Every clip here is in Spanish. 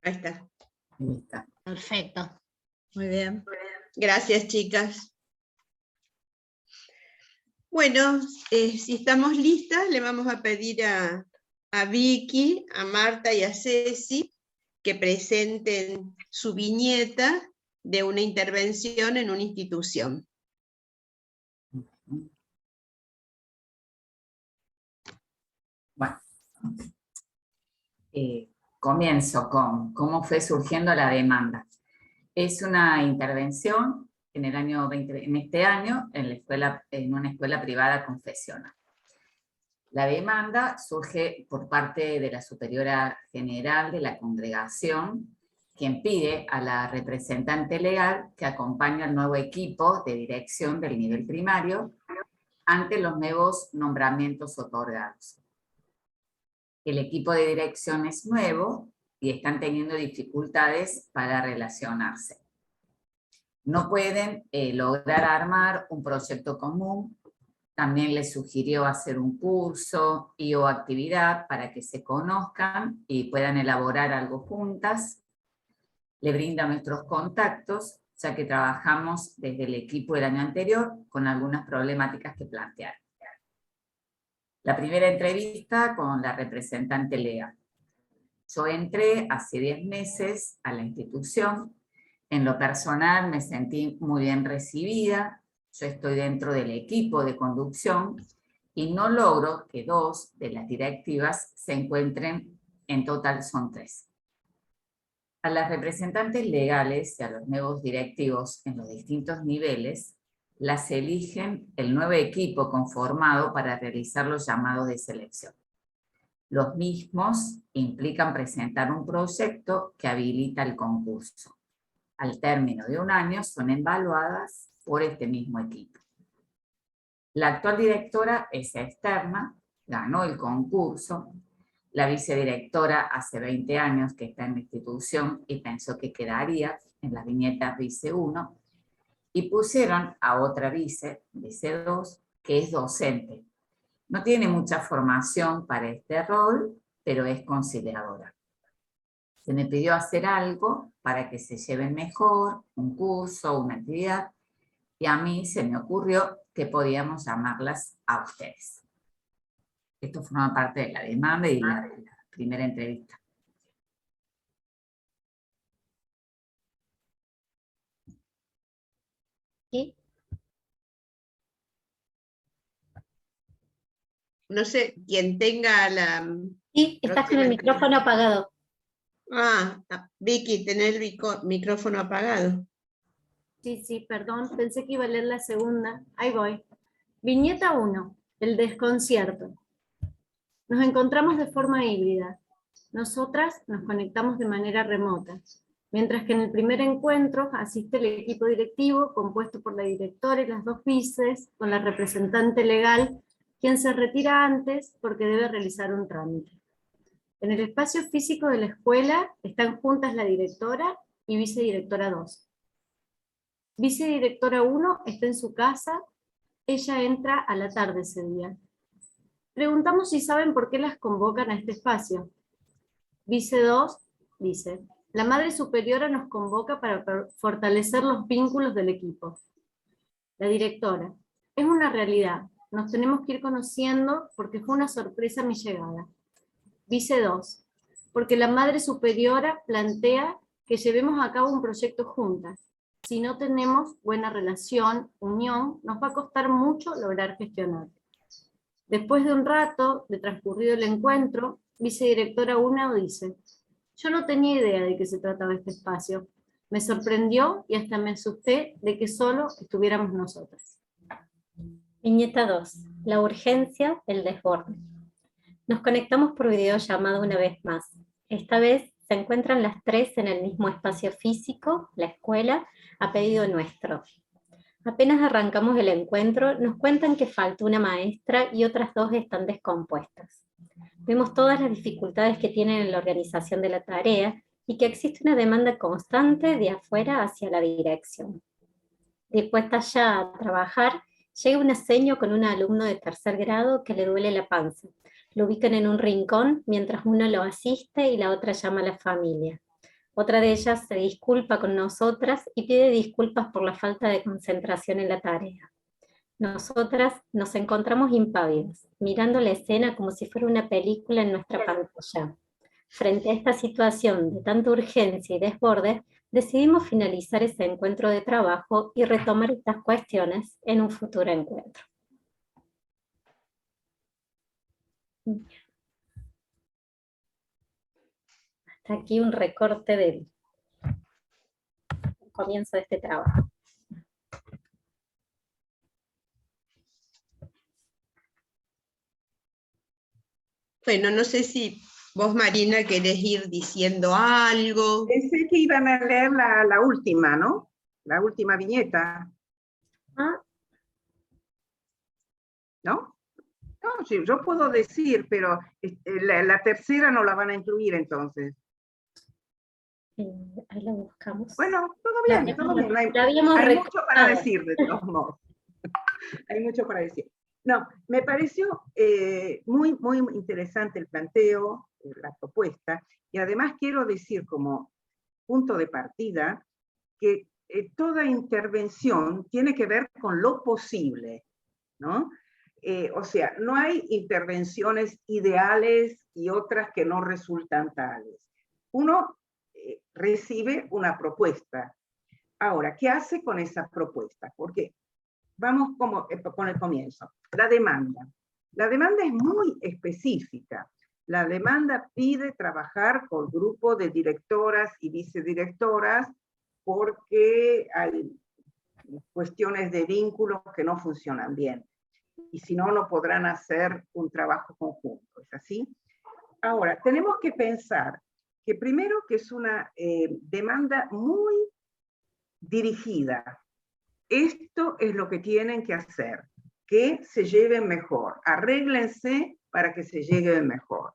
Ahí está. Ahí está. Perfecto. Muy bien. Gracias, chicas. Bueno, si estamos listas, le vamos a pedir a Vicky, a Marta y a Ceci que presenten su viñeta de una intervención en una institución. Bueno, comienzo con cómo fue surgiendo la demanda. Es una intervención en este año en una escuela privada confesional. La demanda surge por parte de la Superiora General de la Congregación, quien pide a la representante legal que acompañe al nuevo equipo de dirección del nivel primario ante los nuevos nombramientos otorgados. El equipo de dirección es nuevo y están teniendo dificultades para relacionarse. No pueden lograr armar un proyecto común. También les sugirió hacer un curso o actividad para que se conozcan y puedan elaborar algo juntas. Le brinda nuestros contactos, ya que trabajamos desde el equipo del año anterior con algunas problemáticas que plantearon. La primera entrevista con la representante legal. Yo entré hace 10 meses a la institución. En lo personal me sentí muy bien recibida. Yo estoy dentro del equipo de conducción y no logro que 2 de las directivas se encuentren, en total son 3. A las representantes legales y a los nuevos directivos en los distintos niveles las eligen el nuevo equipo conformado para realizar los llamados de selección. Los mismos implican presentar un proyecto que habilita el concurso. Al término de un año son evaluadas por este mismo equipo. La actual directora es externa, ganó el concurso. La vicedirectora hace 20 años que está en la institución y pensó que quedaría en las viñetas vice 1 y pusieron a otra vice 2, que es docente. No tiene mucha formación para este rol, pero es conciliadora. Se me pidió hacer algo para que se lleven mejor, un curso, una actividad, y a mí se me ocurrió que podíamos llamarlas a ustedes. Esto forma parte de la demanda y la primera entrevista. ¿Sí? No sé, quien tenga la... Sí, estás con el micrófono apagado. Vicky, tenés el micrófono apagado. Sí, perdón, pensé que iba a leer la segunda. Ahí voy. Viñeta 1, el desconcierto. Nos encontramos de forma híbrida. Nosotras nos conectamos de manera remota, mientras que en el primer encuentro asiste el equipo directivo compuesto por la directora y las 2 vices, con la representante legal, quien se retira antes porque debe realizar un trámite. En el espacio físico de la escuela están juntas la directora y vicedirectora 2. Vicedirectora 1 está en su casa, ella entra a la tarde ese día. Preguntamos si saben por qué las convocan a este espacio. Vice 2 dice: la Madre Superiora nos convoca para fortalecer los vínculos del equipo. La directora: es una realidad, nos tenemos que ir conociendo porque fue una sorpresa mi llegada. Vice 2: porque la Madre Superiora plantea que llevemos a cabo un proyecto juntas. Si no tenemos buena relación, unión, nos va a costar mucho lograr gestionar. Después de un rato de transcurrido el encuentro, vicedirectora 1 dice: yo no tenía idea de qué se trataba este espacio. Me sorprendió y hasta me asusté de que solo estuviéramos nosotras. Viñeta 2. La urgencia, el desborde. Nos conectamos por videollamada una vez más. Esta vez se encuentran las 3 en el mismo espacio físico, la escuela, a pedido nuestro. Apenas arrancamos el encuentro, nos cuentan que falta una maestra y otras 2 están descompuestas. Vemos todas las dificultades que tienen en la organización de la tarea y que existe una demanda constante de afuera hacia la dirección. Dispuesta ya a trabajar, llega una seño con un alumno de 3er grado que le duele la panza. Lo ubican en un rincón mientras uno lo asiste y la otra llama a la familia. Otra de ellas se disculpa con nosotras y pide disculpas por la falta de concentración en la tarea. Nosotras nos encontramos impávidas, mirando la escena como si fuera una película en nuestra pantalla. Frente a esta situación de tanta urgencia y desborde, decidimos finalizar ese encuentro de trabajo y retomar estas cuestiones en un futuro encuentro. Hasta aquí un recorte del comienzo de este trabajo. Bueno, no sé si vos, Marina, querés ir diciendo algo. Pensé que iban a leer la última, ¿no? La última viñeta. Ah. ¿No? No, sí, yo puedo decir, pero la tercera no la van a incluir entonces. Ahí la buscamos. Bueno, todo bien, todo bien. Hay mucho para decir, de todos modos. Hay mucho para decir. No, me pareció muy, muy interesante el planteo, la propuesta, y además quiero decir como punto de partida que toda intervención tiene que ver con lo posible, ¿no? O sea, no hay intervenciones ideales y otras que no resultan tales. Uno recibe una propuesta. Ahora, ¿qué hace con esa propuesta? Porque vamos con el comienzo. La demanda. La demanda es muy específica. La demanda pide trabajar con grupo de directoras y vicedirectoras porque hay cuestiones de vínculos que no funcionan bien. Y si no, no podrán hacer un trabajo conjunto. ¿Es así? Ahora, tenemos que pensar que primero que es una demanda muy dirigida. Esto es lo que tienen que hacer, que se lleven mejor, arréglense para que se lleven mejor.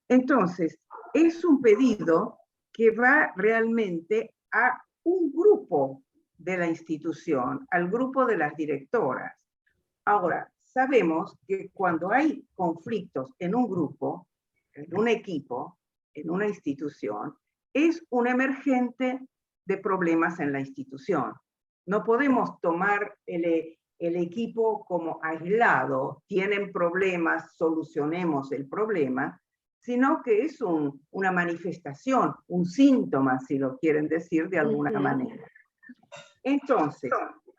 Entonces, es un pedido que va realmente a un grupo de la institución, al grupo de las directoras. Ahora, sabemos que cuando hay conflictos en un grupo, en un equipo, en una institución, es un emergente de problemas en la institución. No podemos tomar el equipo como aislado, tienen problemas, solucionemos el problema, sino que es una manifestación, un síntoma, si lo quieren decir de alguna manera. Entonces,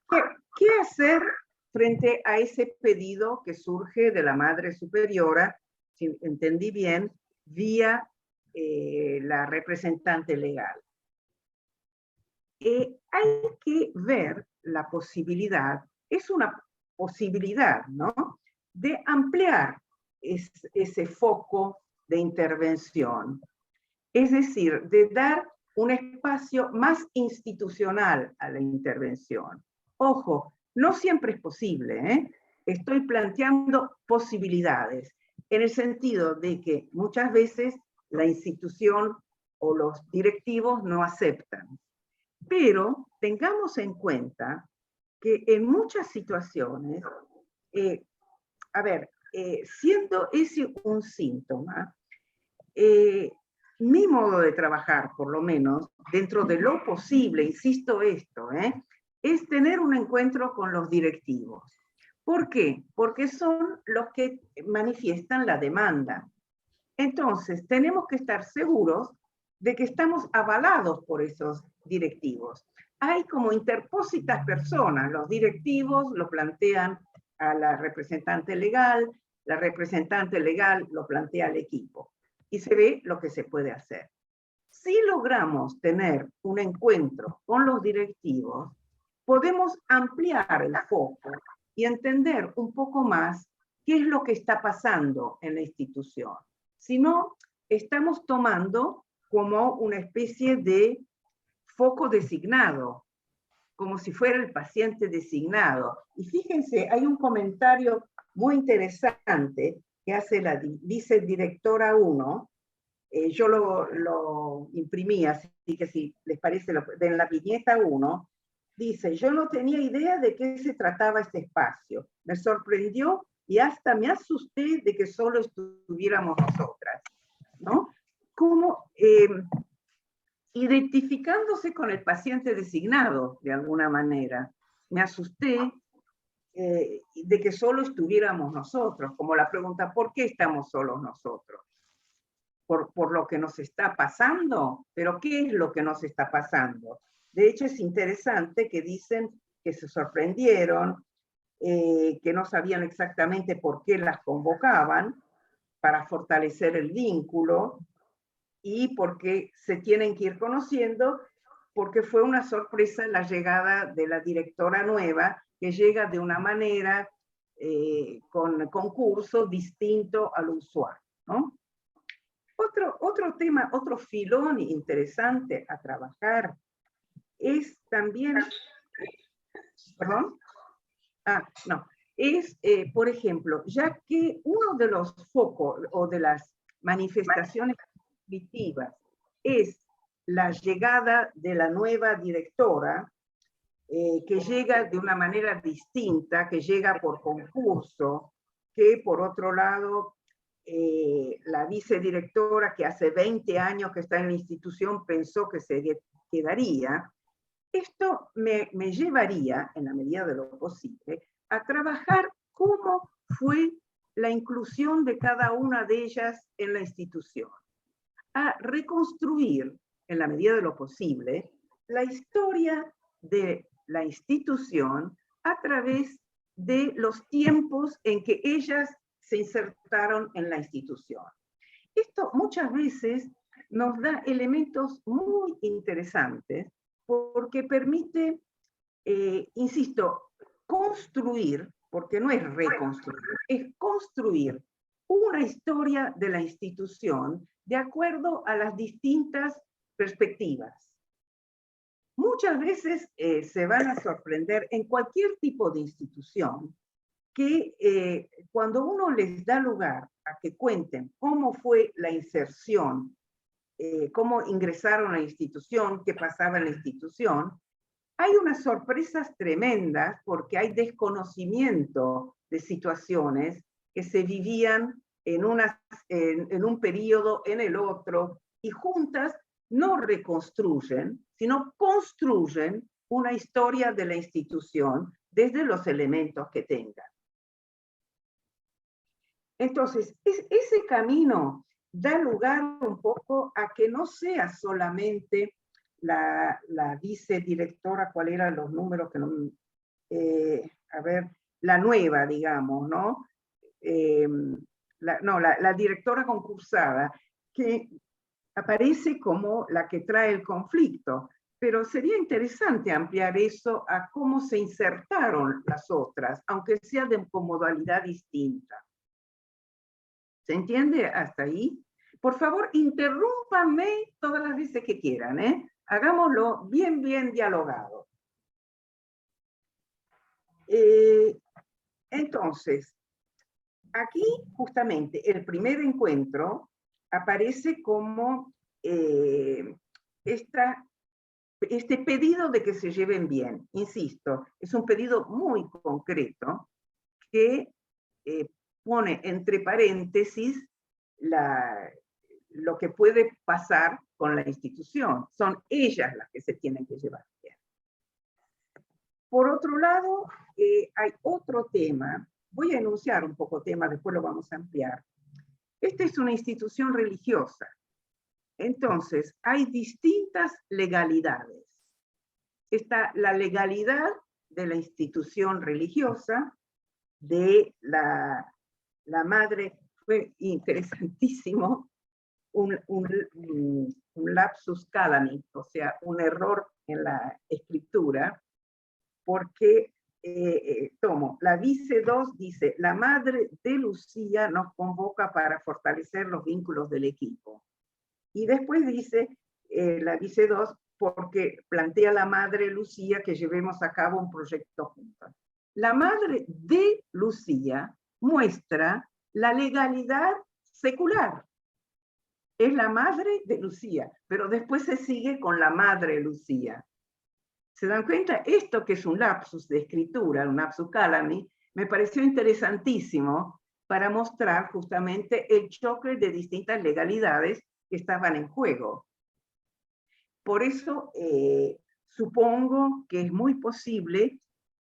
¿qué hacer frente a ese pedido que surge de la Madre Superiora, si entendí bien, vía la representante legal? Hay que ver la posibilidad, es una posibilidad, ¿no?, de ampliar ese foco de intervención. Es decir, de dar un espacio más institucional a la intervención. Ojo, no siempre es posible, ¿eh? Estoy planteando posibilidades, en el sentido de que muchas veces la institución o los directivos no aceptan. Pero tengamos en cuenta que en muchas situaciones, siendo ese un síntoma, mi modo de trabajar, por lo menos, dentro de lo posible, insisto esto, es tener un encuentro con los directivos. ¿Por qué? Porque son los que manifiestan la demanda. Entonces, tenemos que estar seguros de que estamos avalados por esos directivos. Hay como interpósitas personas, los directivos lo plantean a la representante legal lo plantea al equipo, y se ve lo que se puede hacer. Si logramos tener un encuentro con los directivos, podemos ampliar el foco y entender un poco más qué es lo que está pasando en la institución. Si no, estamos tomando como una especie de foco designado, como si fuera el paciente designado. Y fíjense, hay un comentario muy interesante que hace la vicedirectora 1, yo lo imprimí, así que si les parece, en la viñeta 1, dice: yo no tenía idea de qué se trataba este espacio, me sorprendió y hasta me asusté de que solo estuviéramos nosotras, ¿no? Como identificándose con el paciente designado, de alguna manera. Me asusté de que solo estuviéramos nosotros, como la pregunta, ¿por qué estamos solos nosotros? ¿Por lo que nos está pasando? ¿Pero qué es lo que nos está pasando? De hecho, es interesante que dicen que se sorprendieron, que no sabían exactamente por qué las convocaban, para fortalecer el vínculo, y porque se tienen que ir conociendo, porque fue una sorpresa la llegada de la directora nueva, que llega de una manera, con concurso distinto al usual, ¿no? Otro tema, otro filón interesante a trabajar es también, perdón, no, es, por ejemplo, ya que uno de los focos o de las manifestaciones positivas es la llegada de la nueva directora, que llega de una manera distinta, que llega por concurso, que por otro lado, la vicedirectora que hace 20 años que está en la institución pensó que se quedaría. Esto me llevaría, en la medida de lo posible, a trabajar cómo fue la inclusión de cada una de ellas en la institución, a reconstruir, en la medida de lo posible, la historia de la institución a través de los tiempos en que ellas se insertaron en la institución. Esto muchas veces nos da elementos muy interesantes porque permite, insisto, construir, porque no es reconstruir, es construir una historia de la institución de acuerdo a las distintas perspectivas. Muchas veces se van a sorprender en cualquier tipo de institución que cuando uno les da lugar a que cuenten cómo fue la inserción, cómo ingresaron a la institución, qué pasaba en la institución, hay unas sorpresas tremendas porque hay desconocimiento de situaciones que se vivían en un periodo, en el otro, y juntas no reconstruyen, sino construyen una historia de la institución desde los elementos que tengan. Entonces, ese camino da lugar un poco a que no sea solamente la vicedirectora, ¿cuál eran los números que no? A ver, la nueva, digamos, ¿no? La directora concursada, que aparece como la que trae el conflicto, pero sería interesante ampliar eso a cómo se insertaron las otras, aunque sea con modalidad distinta. ¿Se entiende hasta ahí? Por favor, interrúmpanme todas las veces que quieran, ¿eh? Hagámoslo bien, bien dialogado. Entonces, aquí justamente el primer encuentro aparece como este pedido de que se lleven bien. Insisto, es un pedido muy concreto que pone entre paréntesis lo que puede pasar con la institución. Son ellas las que se tienen que llevar bien. Por otro lado, hay otro tema. Voy a enunciar un poco tema, después lo vamos a ampliar. Esta es una institución religiosa. Entonces, hay distintas legalidades. Está la legalidad de la institución religiosa, de la madre. Fue interesantísimo un lapsus calami, o sea, un error en la escritura, porque la vice 2 dice, la madre de Lucía nos convoca para fortalecer los vínculos del equipo. Y después dice la vice 2, porque plantea la madre Lucía que llevemos a cabo un proyecto juntos. La madre de Lucía muestra la legalidad secular. Es la madre de Lucía, pero después se sigue con la madre Lucía. ¿Se dan cuenta? Esto que es un lapsus de escritura, un lapsus calami, me pareció interesantísimo para mostrar justamente el choque de distintas legalidades que estaban en juego. por eso supongo que es muy posible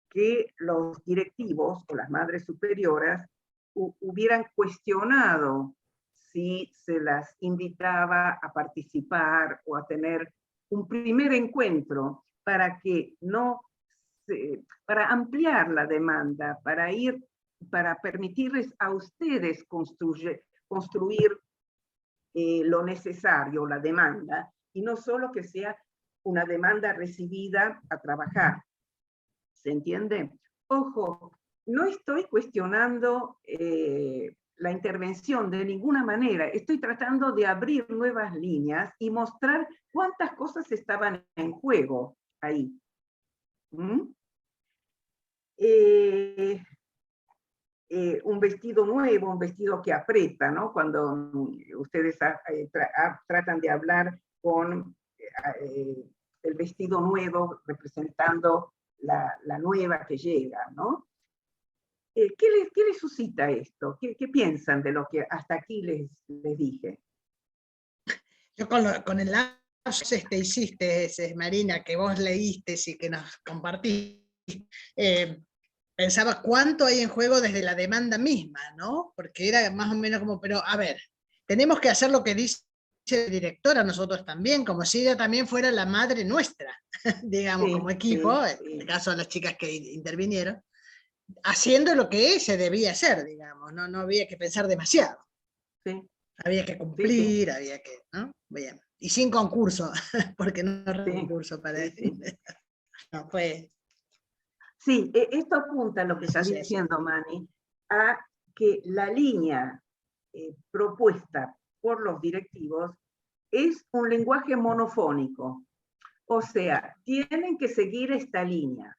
que los directivos o las madres superioras hubieran cuestionado si se las invitaba a participar o a tener un primer encuentro para que no, para ampliar la demanda, para permitirles a ustedes construir lo necesario, la demanda, y no solo que sea una demanda recibida a trabajar. ¿Se entiende? Ojo, no estoy cuestionando la intervención de ninguna manera, estoy tratando de abrir nuevas líneas y mostrar cuántas cosas estaban en juego ahí. Un vestido nuevo, un vestido que aprieta, ¿no? Cuando ustedes tratan de hablar con el vestido nuevo representando la nueva que llega, ¿no? ¿Qué les suscita esto? ¿Qué piensan de lo que hasta aquí les dije? Yo con el lapsus hiciste, Marina, que vos leíste y que nos compartiste, pensaba cuánto hay en juego desde la demanda misma, ¿no? Porque era más o menos como, pero a ver, tenemos que hacer lo que dice el director a nosotros también, como si ella también fuera la madre nuestra, digamos, sí, como equipo, sí, en el caso de las chicas que intervinieron, haciendo lo que se debía hacer, digamos, no había que pensar demasiado. Sí. Había que cumplir, sí. Había que, ¿no? Bien. Y sin concurso, porque no era concurso para decir. No, pues. Sí, esto apunta a lo que estás diciendo, Mani, a que la línea propuesta por los directivos es un lenguaje monofónico. O sea, tienen que seguir esta línea.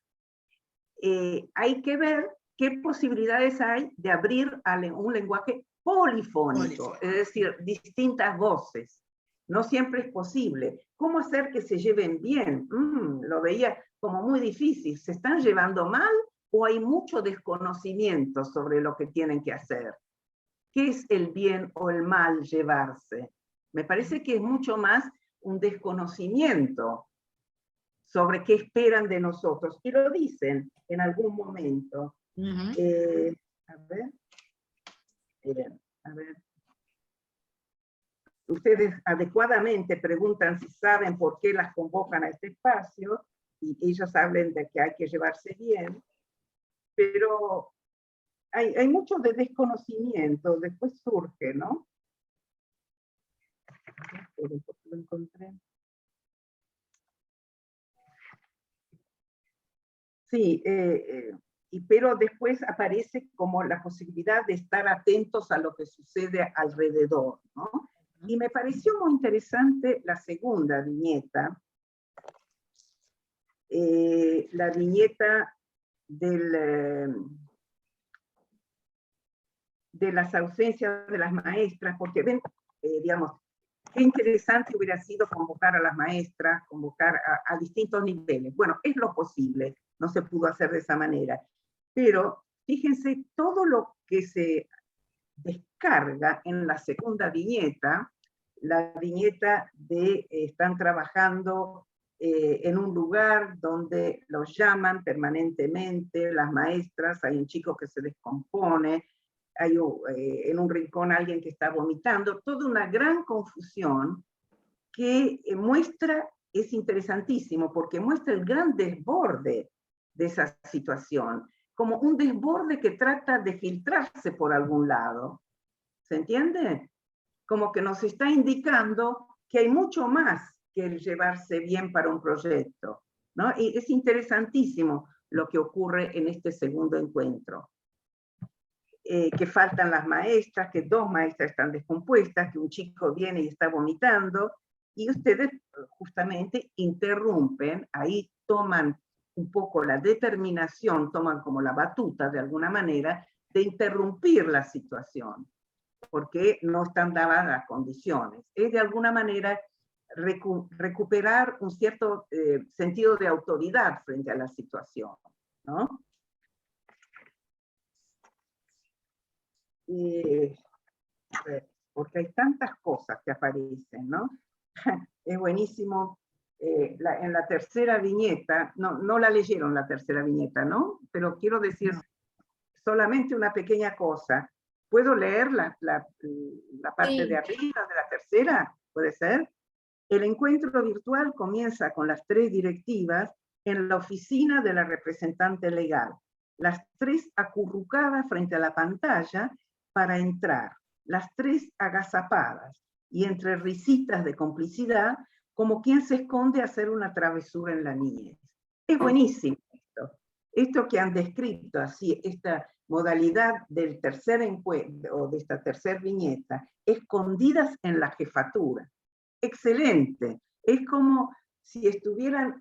Hay que ver qué posibilidades hay de abrir a un lenguaje polifónico, es decir, distintas voces. No siempre es posible. ¿Cómo hacer que se lleven bien? Lo veía como muy difícil. ¿Se están llevando mal o hay mucho desconocimiento sobre lo que tienen que hacer? ¿Qué es el bien o el mal llevarse? Me parece que es mucho más un desconocimiento sobre qué esperan de nosotros. Y lo dicen en algún momento. A ver. Miren, a ver. Ustedes adecuadamente preguntan si saben por qué las convocan a este espacio, y ellos hablan de que hay que llevarse bien, pero hay mucho de desconocimiento, después surge, ¿no? Lo encontré. Sí, pero después aparece como la posibilidad de estar atentos a lo que sucede alrededor, ¿no? Y me pareció muy interesante la segunda viñeta, la viñeta de las ausencias de las maestras, porque ven, digamos, qué interesante hubiera sido convocar a las maestras, convocar a distintos niveles. Bueno, es lo posible, no se pudo hacer de esa manera. Pero fíjense todo lo que se descarga en la segunda viñeta, la viñeta de están trabajando en un lugar donde los llaman permanentemente, las maestras, hay un chico que se descompone, hay en un rincón alguien que está vomitando, toda una gran confusión que muestra, es interesantísimo, porque muestra el gran desborde de esa situación, como un desborde que trata de filtrarse por algún lado. ¿Se entiende? Como que nos está indicando que hay mucho más que el llevarse bien para un proyecto, ¿no? Y es interesantísimo lo que ocurre en este segundo encuentro. Que faltan las maestras, que 2 maestras están descompuestas, que un chico viene y está vomitando, y ustedes justamente interrumpen, ahí toman un poco la determinación, toman como la batuta de alguna manera, de interrumpir la situación, porque no están dadas las condiciones. Es de alguna manera recuperar un cierto sentido de autoridad frente a la situación, ¿no? Porque hay tantas cosas que aparecen, ¿no? Es buenísimo en la tercera viñeta, no la leyeron la tercera viñeta, ¿no? Pero quiero decir solamente una pequeña cosa. ¿Puedo leer la parte de arriba de la tercera? ¿Puede ser? El encuentro virtual comienza con las 3 directivas en la oficina de la representante legal. Las 3 acurrucadas frente a la pantalla para entrar. Las 3 agazapadas y entre risitas de complicidad, como quien se esconde a hacer una travesura en la niñez. Es buenísimo esto. Esto que han descrito así, esta modalidad del tercer encuentro, o de esta tercera viñeta, escondidas en la jefatura. Excelente. Es como si estuvieran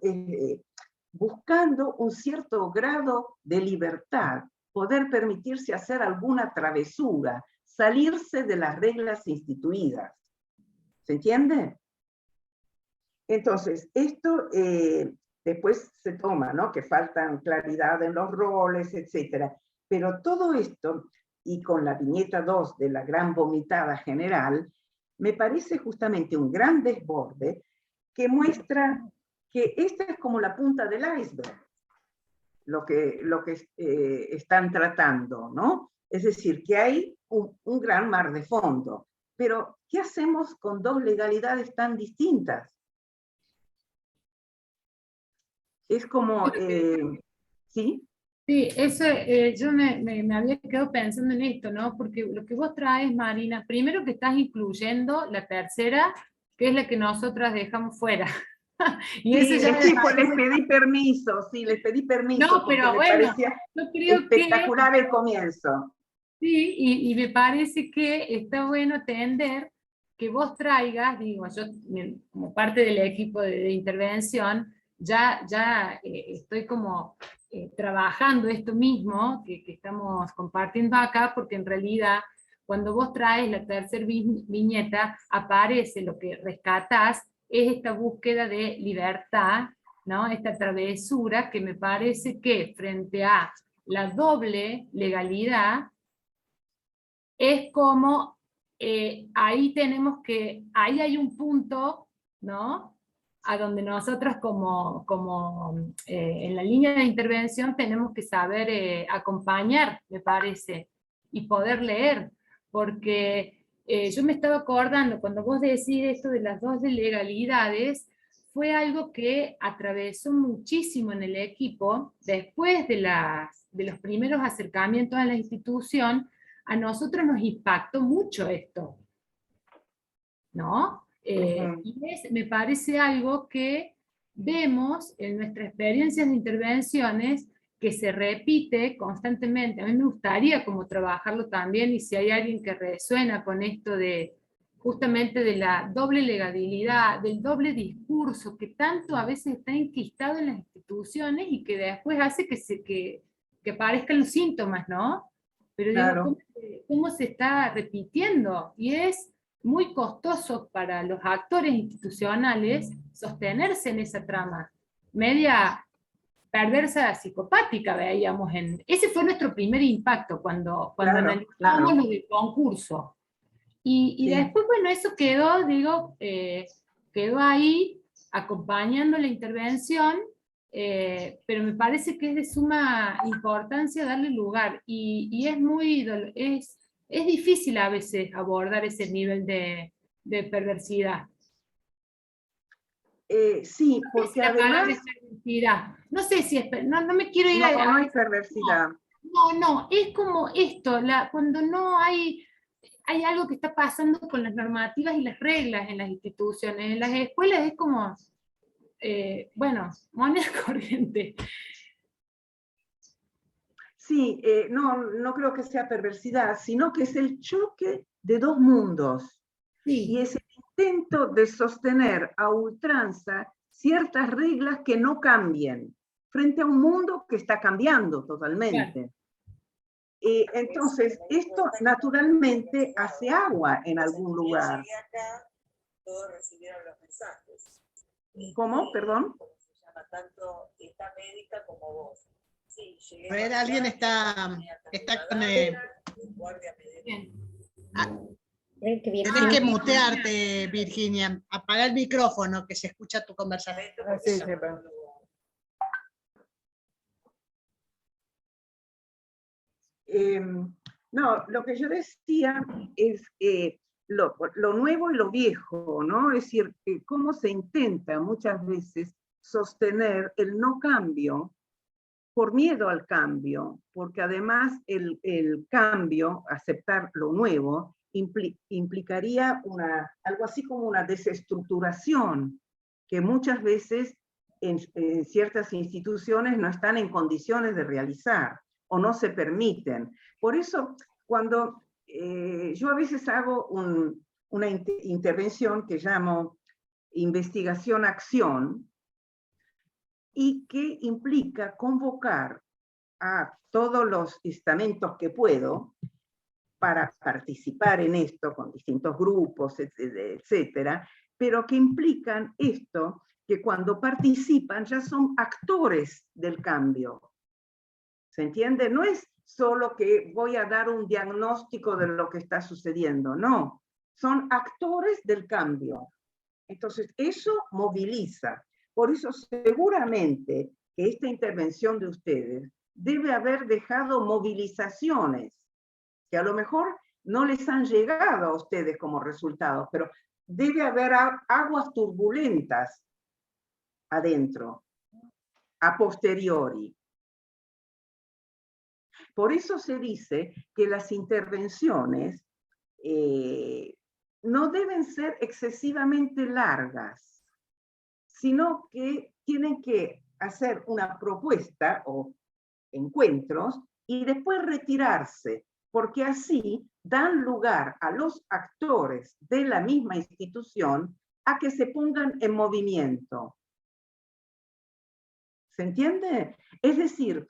buscando un cierto grado de libertad, poder permitirse hacer alguna travesura, salirse de las reglas instituidas. ¿Se entiende? Entonces, esto después se toma, ¿no? Que faltan claridad en los roles, etc. Pero todo esto, y con la viñeta 2 de la gran vomitada general, me parece justamente un gran desborde que muestra que esta es como la punta del iceberg, lo que están tratando, ¿no? Es decir, que hay un gran mar de fondo. Pero, ¿qué hacemos con 2 legalidades tan distintas? Es como, ¿sí? Sí, eso, yo me había quedado pensando en esto, ¿no? Porque lo que vos traes, Marina, primero que estás incluyendo la tercera, que es la que nosotras dejamos fuera. Y sí, eso ya sí, pues les pedí permiso, sí, les pedí permiso. No, pero me bueno, parecía yo creo espectacular el comienzo. Sí, y me parece que está bueno entender que vos traigas, digo, yo como parte del equipo de intervención, ya estoy como trabajando esto mismo que estamos compartiendo acá, porque en realidad cuando vos traes la tercera viñeta, aparece lo que rescatás, es esta búsqueda de libertad, ¿no? Esta travesura que me parece que frente a la doble legalidad, es como ahí ahí hay un punto, ¿no? A donde nosotros como en la línea de intervención tenemos que saber acompañar, me parece, y poder leer, porque yo me estaba acordando, cuando vos decís esto de las 2 legalidades, fue algo que atravesó muchísimo en el equipo, después de los primeros acercamientos a la institución. A nosotros nos impactó mucho esto, ¿no? Y me parece algo que vemos en nuestras experiencias de intervenciones que se repite constantemente. A mí me gustaría como trabajarlo también, y si hay alguien que resuena con esto de justamente de la doble legalidad, del doble discurso, que tanto a veces está enquistado en las instituciones y que después hace que aparezcan los síntomas, ¿no? Pero claro. Digo, ¿cómo se está repitiendo? Y es muy costoso para los actores institucionales sostenerse en esa trama, media perversa psicopática, veíamos ese fue nuestro primer impacto cuando analizamos lo del concurso. Y después, bueno, eso quedó, quedó ahí acompañando la intervención, pero me parece que es de suma importancia darle lugar, y es difícil a veces abordar ese nivel de perversidad. Sí, porque además... No sé si es... No me quiero ir a... No hay perversidad. No, es como esto, cuando no hay algo que está pasando con las normativas y las reglas en las instituciones. En las escuelas es como, bueno, moneda corriente. Sí, no creo que sea perversidad, sino que es el choque de 2 mundos. Sí. Y es el intento de sostener a ultranza ciertas reglas que no cambien, frente a un mundo que está cambiando totalmente. Claro. Entonces, esto naturalmente hace agua en algún lugar. Todos recibieron los mensajes. ¿Cómo? Perdón. Tanto esta médica como vos. Sí, a ver, alguien está con Tenés que mutearte, Virginia. Apaga el micrófono, que se escucha tu conversación. Sí, perdón. No, lo que yo decía es lo nuevo y lo viejo, ¿no? Es decir, cómo se intenta muchas veces sostener el no cambio por miedo al cambio, porque además el cambio, aceptar lo nuevo, implicaría algo así como una desestructuración, que muchas veces en ciertas instituciones no están en condiciones de realizar, o no se permiten. Por eso, cuando yo a veces hago una intervención que llamo investigación-acción, y que implica convocar a todos los estamentos que puedo para participar en esto con distintos grupos, etcétera, pero que implican esto, que cuando participan ya son actores del cambio. ¿Se entiende? No es solo que voy a dar un diagnóstico de lo que está sucediendo, no. Son actores del cambio. Entonces, eso moviliza. Por eso, seguramente, que esta intervención de ustedes debe haber dejado movilizaciones, que a lo mejor no les han llegado a ustedes como resultado, pero debe haber aguas turbulentas adentro, a posteriori. Por eso se dice que las intervenciones no deben ser excesivamente largas, sino que tienen que hacer una propuesta o encuentros y después retirarse, porque así dan lugar a los actores de la misma institución a que se pongan en movimiento. ¿Se entiende? Es decir,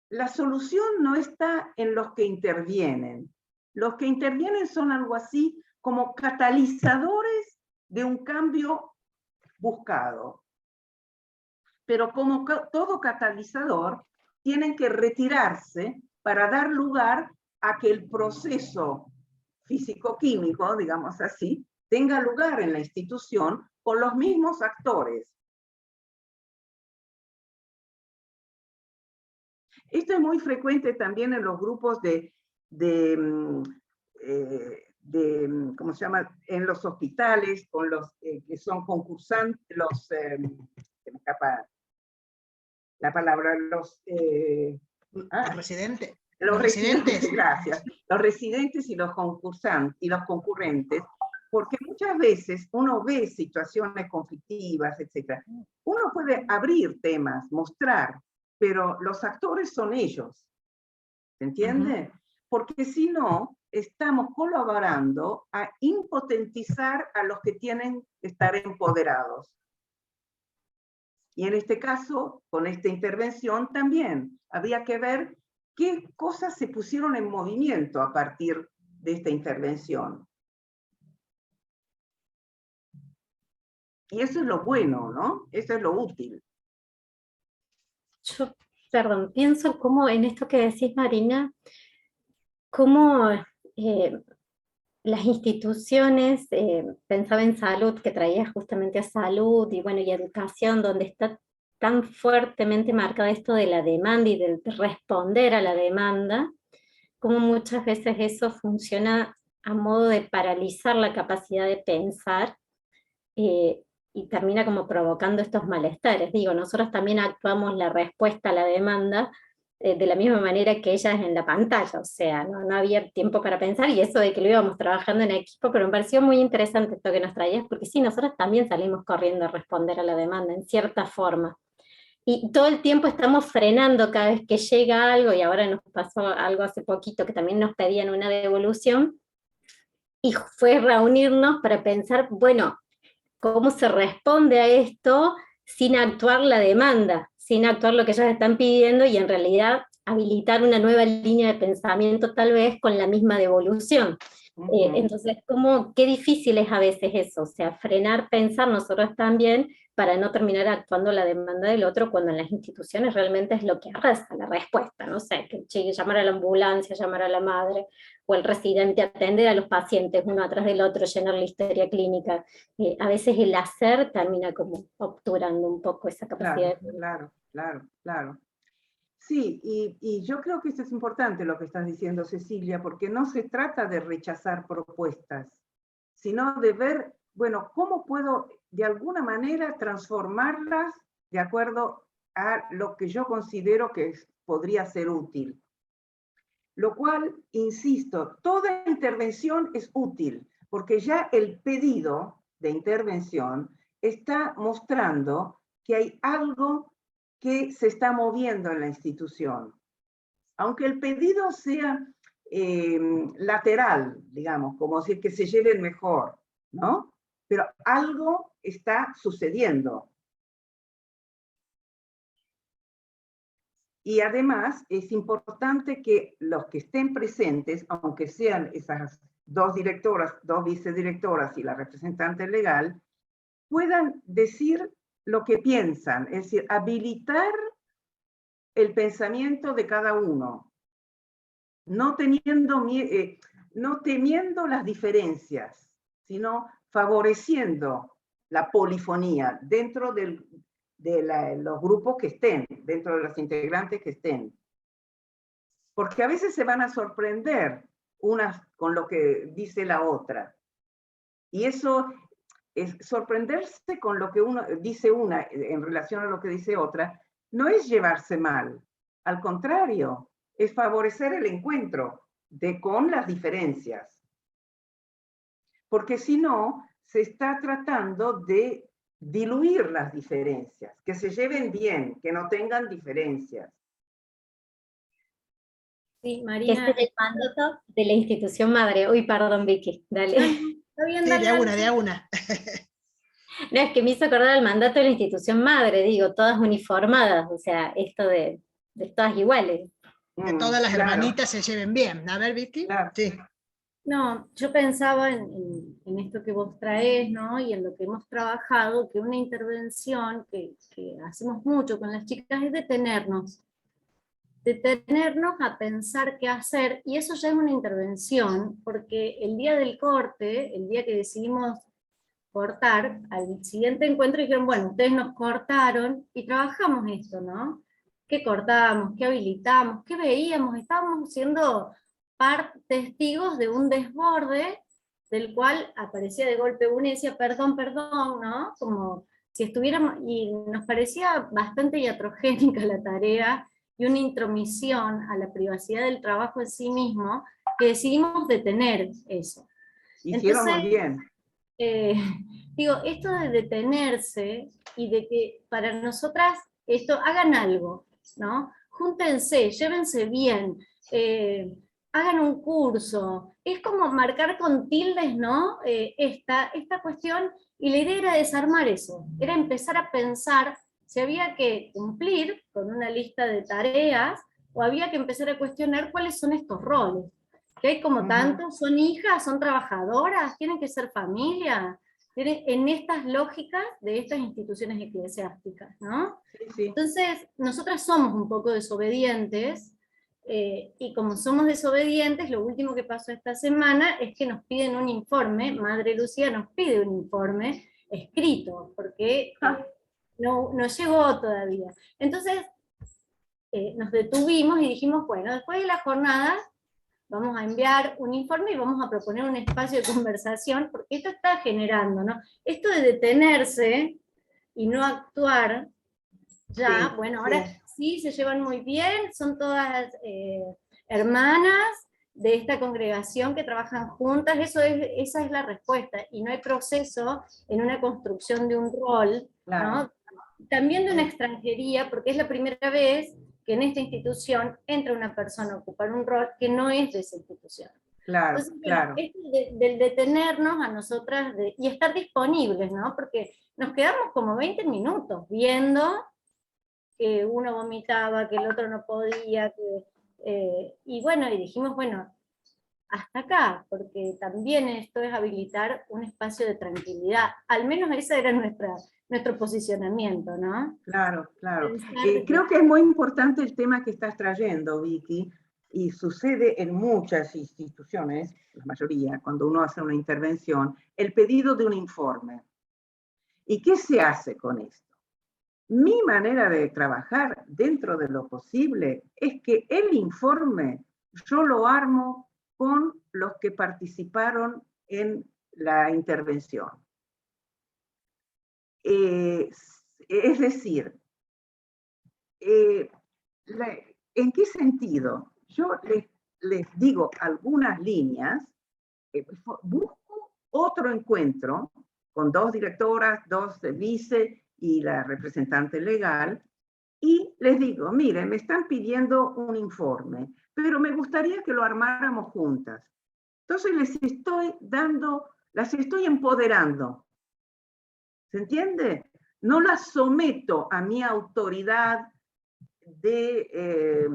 la solución no está en los que intervienen. Los que intervienen son algo así como catalizadores de un cambio buscado. Pero como todo catalizador, tienen que retirarse para dar lugar a que el proceso físico-químico, digamos así, tenga lugar en la institución con los mismos actores. Esto es muy frecuente también en los grupos ¿cómo se llama? En los hospitales, con los que son concursantes, se me escapa la palabra, los residentes. Los residentes, gracias. Los residentes y los concursantes y los concurrentes, porque muchas veces uno ve situaciones conflictivas, etc. Uno puede abrir temas, mostrar, pero los actores son ellos. ¿Se entiende? Porque si no, estamos colaborando a impotentizar a los que tienen que estar empoderados. Y en este caso, con esta intervención también, habría que ver qué cosas se pusieron en movimiento a partir de esta intervención. Y eso es lo bueno, ¿no? Eso es lo útil. Yo, perdón, pienso cómo en esto que decís, Marina, cómo las instituciones, pensaba en salud, que traía justamente a salud y bueno, y educación, donde está tan fuertemente marcada esto de la demanda y del responder a la demanda, como muchas veces eso funciona a modo de paralizar la capacidad de pensar, y termina como provocando estos malestares. Digo, nosotros también actuamos la respuesta a la demanda de la misma manera que ellas en la pantalla, o sea, no había tiempo para pensar, y eso de que lo íbamos trabajando en equipo, pero me pareció muy interesante esto que nos traías, porque sí, nosotros también salimos corriendo a responder a la demanda, en cierta forma. Y todo el tiempo estamos frenando cada vez que llega algo, y ahora nos pasó algo hace poquito, que también nos pedían una devolución, y fue reunirnos para pensar, bueno, ¿cómo se responde a esto sin actuar la demanda, sin actuar lo que ellos están pidiendo, y en realidad habilitar una nueva línea de pensamiento tal vez con la misma devolución? Entonces, qué difícil es a veces eso, o sea, frenar, pensar nosotros también para no terminar actuando la demanda del otro cuando en las instituciones realmente es lo que arrasa la respuesta, no sé, que llamar a la ambulancia, llamar a la madre, o el residente, atender a los pacientes uno atrás del otro, llenar la historia clínica. A veces el hacer termina como obturando un poco esa capacidad. Claro. Sí, y yo creo que eso es importante lo que estás diciendo, Cecilia, porque no se trata de rechazar propuestas, sino de ver, bueno, cómo puedo de alguna manera transformarlas de acuerdo a lo que yo considero que podría ser útil. Lo cual, insisto, toda intervención es útil, porque ya el pedido de intervención está mostrando que hay algo que se está moviendo en la institución. Aunque el pedido sea lateral, digamos, como decir que se lleven mejor, ¿no? Pero algo está sucediendo. Y además es importante que los que estén presentes, aunque sean esas dos directoras, dos vicedirectoras y la representante legal, puedan decir lo que piensan, es decir, habilitar el pensamiento de cada uno, no temiendo las diferencias, sino favoreciendo la polifonía dentro de los grupos que estén, dentro de los integrantes que estén. Porque a veces se van a sorprender unas con lo que dice la otra. Y eso es sorprenderse con lo que dice una en relación a lo que dice otra, no es llevarse mal. Al contrario, es favorecer el encuentro con las diferencias. Porque si no, se está tratando de diluir las diferencias, que se lleven bien, que no tengan diferencias. Sí, Marina. Este es el mandato de la institución madre. Uy, perdón, Vicky, dale. ¿Está bien, dale, sí, de una. No, es que me hizo acordar el mandato de la institución madre, digo, todas uniformadas, o sea, esto de todas iguales. Que todas las hermanitas se lleven bien. A ver, Vicky. Claro. Sí. No, yo pensaba en esto que vos traés, ¿no? Y en lo que hemos trabajado, que una intervención que hacemos mucho con las chicas es detenernos a pensar qué hacer, y eso ya es una intervención, porque el día del corte, el día que decidimos cortar, al siguiente encuentro dijeron, bueno, ustedes nos cortaron, y trabajamos esto, ¿no? ¿Qué cortamos? ¿Qué habilitamos? ¿Qué veíamos? Estábamos siendo testigos de un desborde del cual aparecía de golpe uno y decía, perdón, ¿no? Como si estuviéramos, y nos parecía bastante iatrogénica la tarea, y una intromisión a la privacidad del trabajo en sí mismo, que decidimos detener eso. Hicieron muy bien. Digo, esto de detenerse, y de que para nosotras, esto, hagan algo, ¿no? Júntense, llévense bien, hagan un curso, es como marcar con tildes, ¿no? Esta cuestión, y la idea era desarmar eso, era empezar a pensar si había que cumplir con una lista de tareas, o había que empezar a cuestionar cuáles son estos roles, que hay como tantos, son hijas, son trabajadoras, tienen que ser familia, en estas lógicas de estas instituciones eclesiásticas, ¿no? Sí. Entonces, nosotras somos un poco desobedientes, y como somos desobedientes, lo último que pasó esta semana es que nos piden un informe, Madre Lucía nos pide un informe escrito, porque no llegó todavía. Entonces, nos detuvimos y dijimos, bueno, después de la jornada, vamos a enviar un informe y vamos a proponer un espacio de conversación, porque esto está generando, ¿no? Esto de detenerse y no actuar, ya, sí, bueno, ahora sí se llevan muy bien, son todas hermanas de esta congregación que trabajan juntas, esa es la respuesta, y no hay proceso en una construcción de un rol, claro, ¿no? También de una extranjería, porque es la primera vez que en esta institución entra una persona a ocupar un rol que no es de esa institución. Claro, entonces, bueno, claro. Esto del detenernos a nosotras y estar disponibles, ¿no? Porque nos quedamos como 20 minutos viendo que uno vomitaba, que el otro no podía, y bueno, y dijimos, bueno, hasta acá, porque también esto es habilitar un espacio de tranquilidad. Al menos ese era nuestro posicionamiento, ¿no? Claro, claro. Pensar Creo que es muy importante el tema que estás trayendo, Vicky, y sucede en muchas instituciones, la mayoría, cuando uno hace una intervención, el pedido de un informe. ¿Y qué se hace con esto? Mi manera de trabajar dentro de lo posible es que el informe yo lo armo con los que participaron en la intervención. Es decir, ¿en qué sentido? Yo les digo algunas líneas, busco otro encuentro con 2 directoras, 2 vice y la representante legal, y les digo, miren, me están pidiendo un informe, pero me gustaría que lo armáramos juntas. Entonces las estoy empoderando. ¿Se entiende? No las someto a mi autoridad de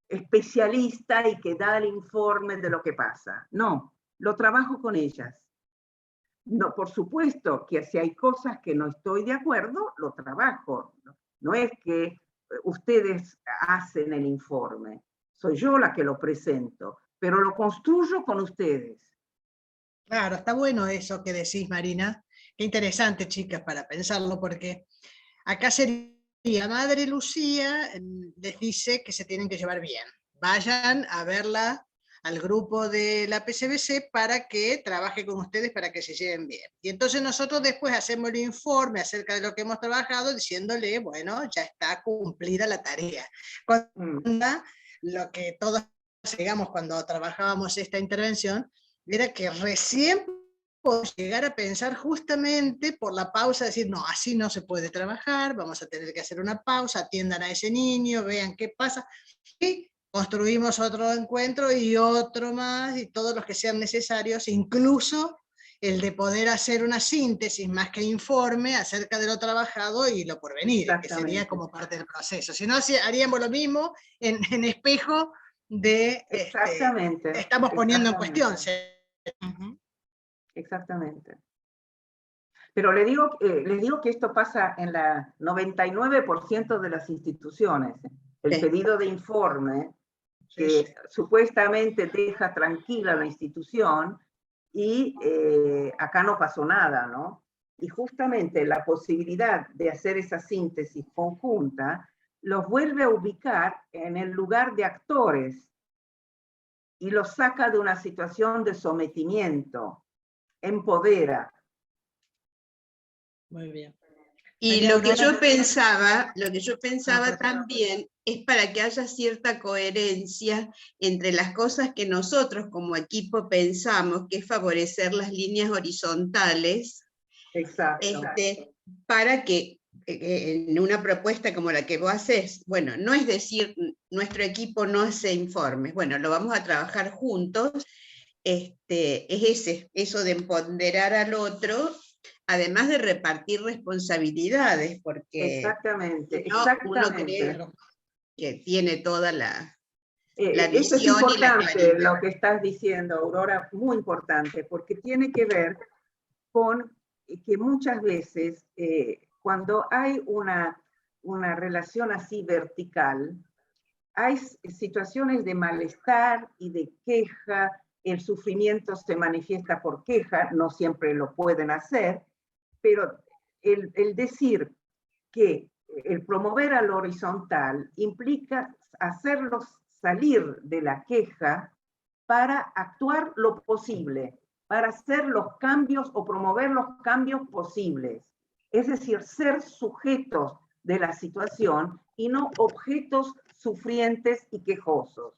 especialista y que da el informe de lo que pasa. No, lo trabajo con ellas. No, por supuesto que si hay cosas que no estoy de acuerdo, lo trabajo. No es que ustedes hacen el informe, soy yo la que lo presento, pero lo construyo con ustedes. Claro, está bueno eso que decís, Marina. Qué interesante, chicas, para pensarlo, porque acá sería Madre Lucía les dice que se tienen que llevar bien. Vayan a verla al grupo de la PCBC para que trabaje con ustedes para que se lleven bien. Y entonces nosotros después hacemos el informe acerca de lo que hemos trabajado, diciéndole, bueno, ya está cumplida la tarea. Lo que todos, digamos, cuando trabajábamos esta intervención, era que recién podemos llegar a pensar justamente por la pausa, decir, no, así no se puede trabajar, vamos a tener que hacer una pausa, atiendan a ese niño, vean qué pasa, y construimos otro encuentro y otro más, y todos los que sean necesarios, incluso el de poder hacer una síntesis más que informe acerca de lo trabajado y lo por venir, que sería como parte del proceso. Si no, haríamos lo mismo en espejo de exactamente, estamos poniendo en cuestión. Exactamente. Pero les digo que esto pasa en la 99% de las instituciones. El pedido de informe que supuestamente deja tranquila la institución y acá no pasó nada, ¿no? Y justamente la posibilidad de hacer esa síntesis conjunta los vuelve a ubicar en el lugar de actores y los saca de una situación de sometimiento, empodera. Muy bien. Y lo que yo pensaba también es para que haya cierta coherencia entre las cosas que nosotros como equipo pensamos, que es favorecer las líneas horizontales. Exacto. Para que en una propuesta como la que vos haces, bueno, no es decir, nuestro equipo no hace informes, bueno, lo vamos a trabajar juntos, es eso de empoderar al otro, además de repartir responsabilidades, porque exactamente, no, uno cree que tiene toda la visión. Eso es importante lo que estás diciendo, Aurora, muy importante, porque tiene que ver con que muchas veces cuando hay una relación así vertical, hay situaciones de malestar y de queja, el sufrimiento se manifiesta por queja, no siempre lo pueden hacer, pero el decir que el promover al horizontal implica hacerlos salir de la queja para actuar lo posible, para hacer los cambios o promover los cambios posibles. Es decir, ser sujetos de la situación y no objetos sufrientes y quejosos.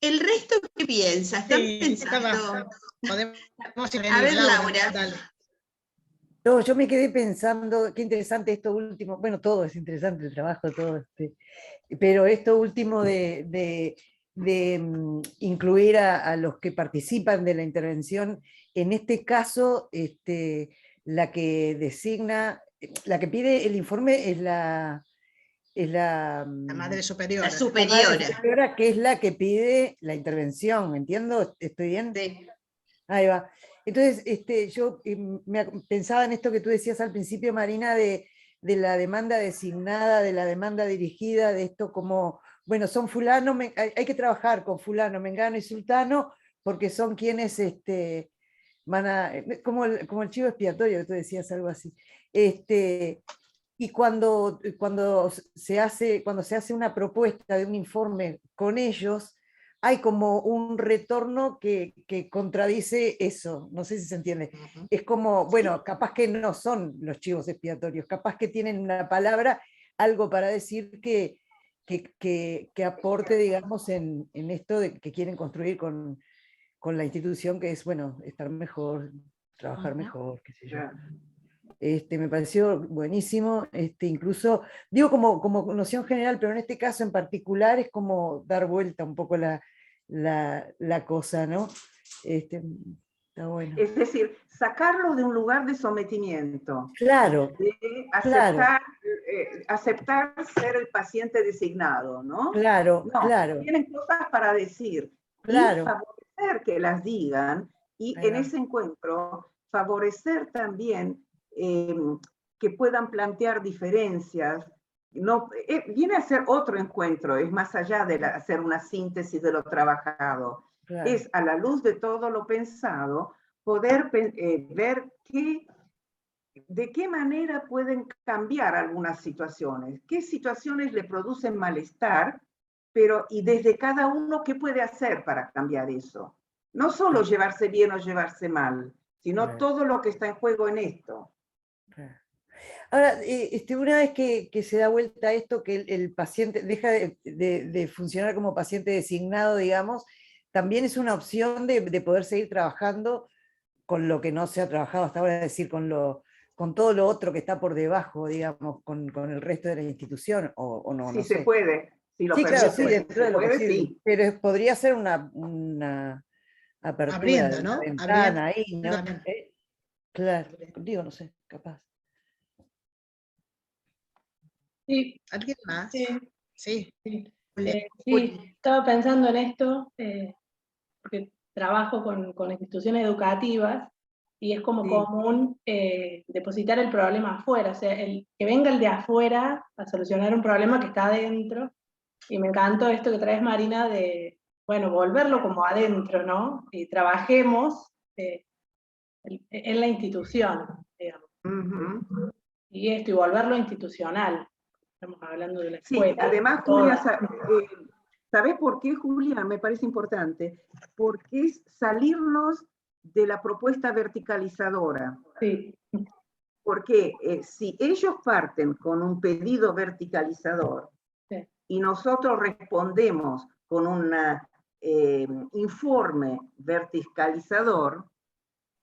¿El resto qué piensa? ¿Están pensando? A ver, Laura. Dale. No, yo me quedé pensando, qué interesante esto último, bueno, todo es interesante, el trabajo, todo, pero esto último de incluir a los que participan de la intervención. En este caso, la que designa, la que pide el informe es la madre superiora. La superiora. La madre superiora, que es la que pide la intervención, ¿entiendo? ¿Estoy bien? Sí. Ahí va. Entonces, yo pensaba en esto que tú decías al principio, Marina, de la demanda designada, de la demanda dirigida, de esto como, bueno, son fulano, hay que trabajar con fulano, mengano y sultano, porque son quienes van a, como el chivo expiatorio, que tú decías algo así. Y cuando se hace una propuesta de un informe con ellos, hay como un retorno que contradice eso, no sé si se entiende. Es como, bueno, capaz que no son los chivos expiatorios, capaz que tienen una palabra, algo para decir que aporte, digamos, en esto de que quieren construir con la institución, que es, bueno, estar mejor, trabajar mejor, qué sé yo. Me pareció buenísimo, incluso, digo como noción general, pero en este caso en particular es como dar vuelta un poco la cosa, ¿no? Está bueno. Es decir, sacarlo de un lugar de sometimiento. Claro. De aceptar, aceptar ser el paciente designado, ¿no? Claro, no, claro. Tienen cosas para decir. Claro. Y favorecer que las digan, y en ese encuentro favorecer también que puedan plantear diferencias. No, viene a ser otro encuentro, es más allá de hacer una síntesis de lo trabajado. Claro. Es a la luz de todo lo pensado, poder ver de qué manera pueden cambiar algunas situaciones, qué situaciones le producen malestar, y desde cada uno qué puede hacer para cambiar eso. No solo llevarse bien o llevarse mal, sino todo lo que está en juego en esto. Ahora, una vez que se da vuelta esto, que el paciente deja de funcionar como paciente designado, digamos, también es una opción de poder seguir trabajando con lo que no se ha trabajado hasta ahora, es decir, con todo lo otro que está por debajo, digamos, con el resto de la institución, o no, sí, no se sé. puede. Si lo claro, sí, dentro de lo puede, posible. sí. Pero podría ser una apertura, abriendo, ¿no? ventana ahí, ¿no? Claro, digo, no sé, capaz. Sí. ¿Alguien más? Sí. Sí. Sí, estaba pensando en esto, porque trabajo con instituciones educativas y es como común depositar el problema afuera, o sea, que venga el de afuera a solucionar un problema que está adentro, y me encantó esto que traes, Marina, de, bueno, volverlo como adentro, ¿no? Y trabajemos en la institución, digamos. Y esto, y volverlo institucional. Estamos hablando de la escuela. Sí, además, Julia, ¿sabes por qué, Julia? Me parece importante. Porque es salirnos de la propuesta verticalizadora. Sí. Porque si ellos parten con un pedido verticalizador y nosotros respondemos con un informe verticalizador,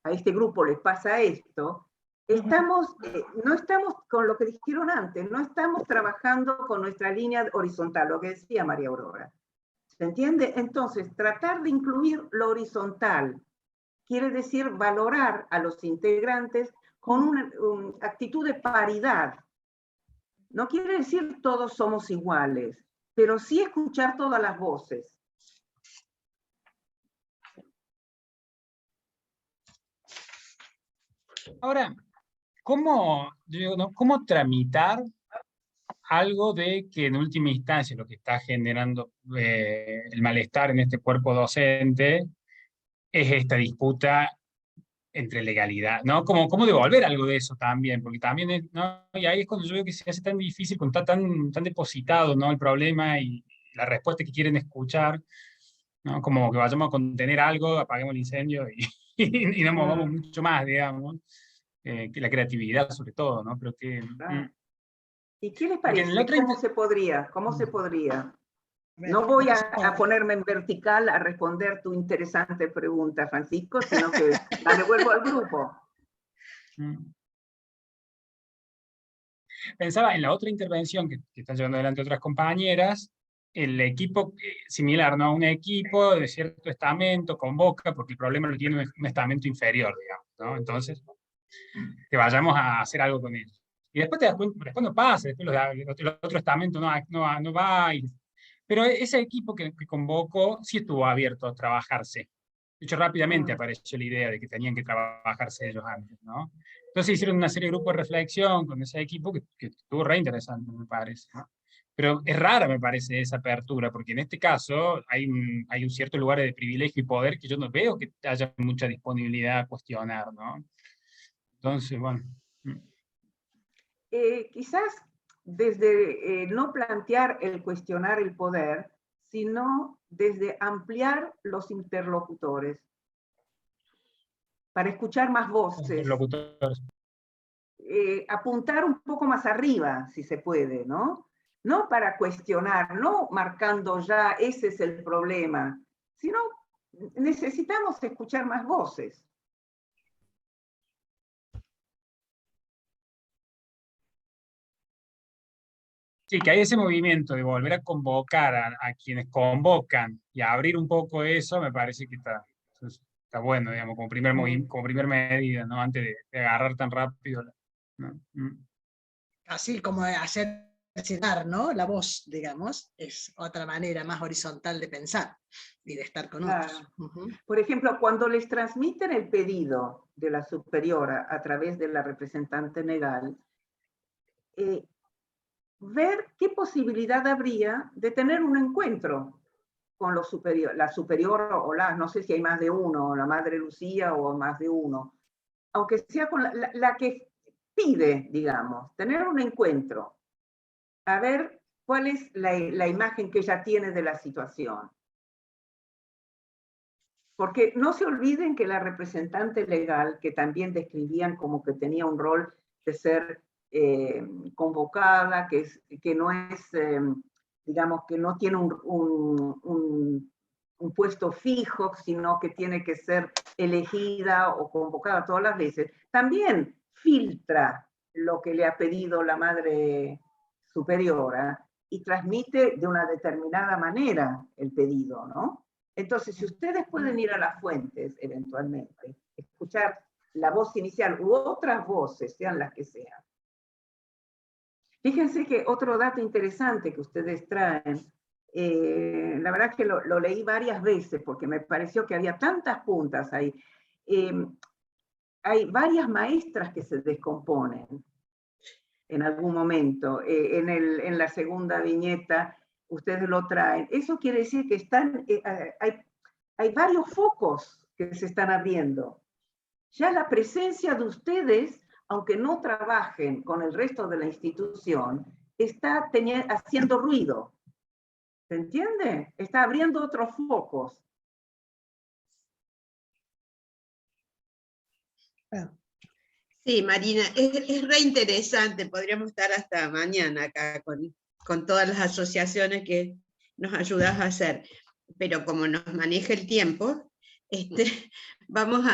a este grupo les pasa esto, no estamos con lo que dijeron antes, no estamos trabajando con nuestra línea horizontal, lo que decía María Aurora. ¿Se entiende? Entonces, tratar de incluir lo horizontal quiere decir valorar a los integrantes con una actitud de paridad. No quiere decir todos somos iguales, pero sí escuchar todas las voces. Ahora, ¿cómo tramitar algo de que en última instancia lo que está generando el malestar en este cuerpo docente es esta disputa entre legalidad, ¿no? ¿Cómo devolver algo de eso también? Porque también, ¿no? Y ahí es cuando yo veo que se hace tan difícil, cuando está tan depositado, ¿no? El problema y la respuesta que quieren escuchar, ¿no? Como que vayamos a contener algo, apaguemos el incendio y no movamos mucho más, digamos. Que la creatividad sobre todo, ¿no? Pero que... ¿Y qué les parece? ¿Cómo se podría? No voy a ponerme en vertical a responder tu interesante pregunta, Francisco, sino que la devuelvo al grupo. Pensaba en la otra intervención que están llevando adelante otras compañeras, el equipo similar, ¿no? Un equipo de cierto estamento convoca, porque el problema lo tiene un estamento inferior, digamos, ¿no? Entonces, que vayamos a hacer algo con ellos. Y después te das cuenta, después no pasa, después el otro estamento no va. Pero ese equipo que convocó sí estuvo abierto a trabajarse. De hecho, rápidamente apareció la idea de que tenían que trabajarse ellos antes, ¿no? Entonces hicieron una serie de grupos de reflexión con ese equipo que estuvo re interesante, me parece, ¿no? Pero es rara, me parece, esa apertura, porque en este caso hay un cierto lugar de privilegio y poder que yo no veo que haya mucha disponibilidad a cuestionar, ¿no? Entonces, bueno. Quizás desde no plantear el cuestionar el poder, sino desde ampliar los interlocutores, para escuchar más voces. Interlocutores. Apuntar un poco más arriba, si se puede, ¿no? No para cuestionar, no marcando ya ese es el problema, sino necesitamos escuchar más voces. Sí, que hay ese movimiento de volver a convocar a quienes convocan y a abrir un poco eso, me parece que está bueno, digamos, como primer medida, ¿no? Antes de agarrar tan rápido. ¿No? Así como hacer llegar, ¿no? La voz, digamos, es otra manera más horizontal de pensar y de estar con otros. Por ejemplo, cuando les transmiten el pedido de la superiora a través de la representante legal, ver qué posibilidad habría de tener un encuentro con la superior o no sé si hay más de uno, la madre Lucía o más de uno, aunque sea con la que pide, digamos, tener un encuentro, a ver cuál es la imagen que ella tiene de la situación. Porque no se olviden que la representante legal, que también describían como que tenía un rol de ser convocada, que no es, digamos, que no tiene un puesto fijo, sino que tiene que ser elegida o convocada todas las veces, también filtra lo que le ha pedido la madre superiora y transmite de una determinada manera el pedido, ¿no? Entonces, si ustedes pueden ir a las fuentes, eventualmente, escuchar la voz inicial u otras voces, sean las que sean. Fíjense que otro dato interesante que ustedes traen, la verdad es que lo leí varias veces porque me pareció que había tantas puntas ahí. Hay varias maestras que se descomponen en algún momento. En la segunda viñeta, ustedes lo traen. Eso quiere decir que hay varios focos que se están abriendo. Ya la presencia de ustedes, aunque no trabajen con el resto de la institución, está haciendo ruido. ¿Se entiende? Está abriendo otros focos. Sí, Marina, es re interesante, podríamos estar hasta mañana acá con todas las asociaciones que nos ayudas a hacer, pero como nos maneja el tiempo, vamos